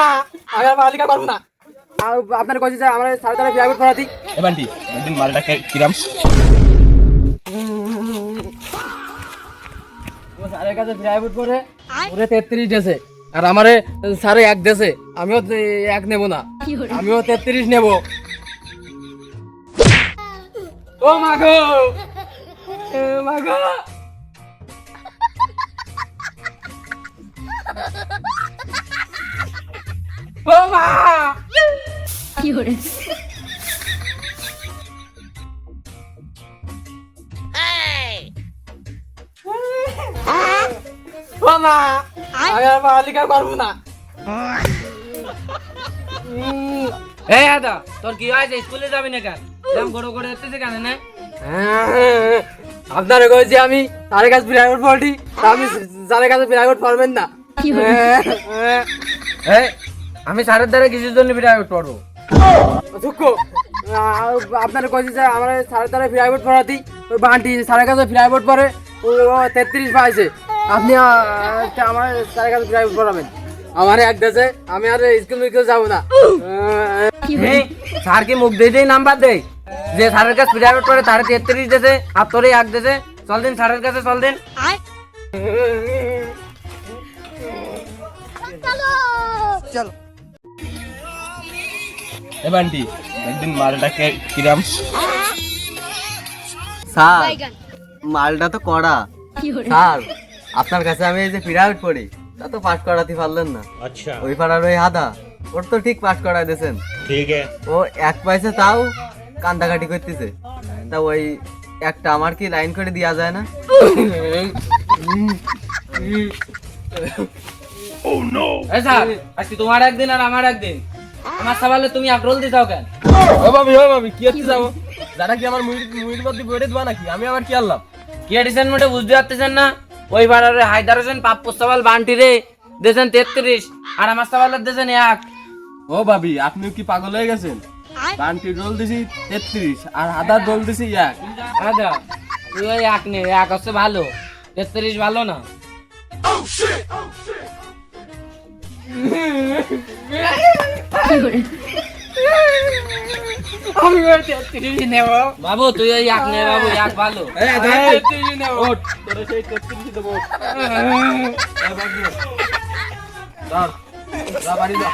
না আমি আর মালিকা করবো না। আপনার কাছে যে আমার সাড়ে তারা বিয়া করাতি এবান্টি একদিন মালটা কিরাম স্যারের কাছে প্রাইভেট করে ওরে 33 দেছে আর আমারে স্যারে 1 দেছে, আমিও 1 নেব না, আমিও 33 নেব। ও মাগো মাগো ও মা কি হরে ও মা আমি আর মালিকা করবো না। এই আদা তোর কি হয়েছে? স্কুলে যাবি না কেন? এরকম গড়ো গড়ো এসেছে কেন না? আপনার কইছি আমি স্যারের কাছে প্রাইভেট পড়ি, আপনি স্যারের কাছে প্রাইভেট পড়বেন না। এই আমি স্যারের দ্বারা কিছুর জন্য প্রাইভেট পড়বো? দুঃখ আপনার কইছি যে আমার স্যারের দ্বারা প্রাইভেট পড়াতি, ওই বান্টি স্যারের কাছে প্রাইভেট পড়ে, ও 33 পাইছে, আপনি আমার স্যারের কাছে প্রাইভেট পড়াবেন। আমার 1 দেশে আমি আর স্কুল মিস্কুল যাবো না। স্যার কি মুখ দিয়ে নাম্বার দেয় যে স্যারের কাছে প্রাইভেট পড়ে তারে 33 দেছে আর তোরে 1 দেছে? চল দিন স্যারের কাছে, চল দিন। এবান্টি একদিন মালটা কিরাম স্যার মালটা তো কড়া। স্যার আপনার কাছে আমি এই যে প্রাইভেট পড়ি তা তো পাস করাতে পারলেন না। আচ্ছা ওই পাড়ার ওই আদা ওর তো ঠিক পাস করাই দিয়েছেন, ঠিক আছে ও 1 পয়সা তাও কান্দাকাটি করতেছে, তা ওই একটা আমার কি লাইন করে দেওয়া যায় না? এই স্যার আজকে তোমার একদিন আর আমার একদিন, আমার সওয়ালে তুমি আক্রোল দিছাও কেন? ও ভাবি কি আছে যাবো যারা কি আমার মুড়ির মধ্যে বইরে দেবা নাকি? আমি আবার কি আনলাম? কি এডিশন মোটে বুঝতে পারতেছেন না? ওই পাড়ার হায়দার হোসেন পাপ্পু সওয়াল বান্টি রে দেছেন 33 আর আমার সওয়ালের দেছেন 1। ও ভাবি আপনি কি পাগল হয়ে গেছেন? বান্টি রোল দিছি 33 আর আদার রোল দিছি 1। আদা তুই ওই 1 নে, 1 হচ্ছে ভালো, 33 ভালো না। আমি 33 নেব বাবু তুই ওই 1 নে বাবু, 1 ভালো। আমি 33 নেব। ওঠ তোরে সেই 33 দেব ওঠ যা বাড়ি যা।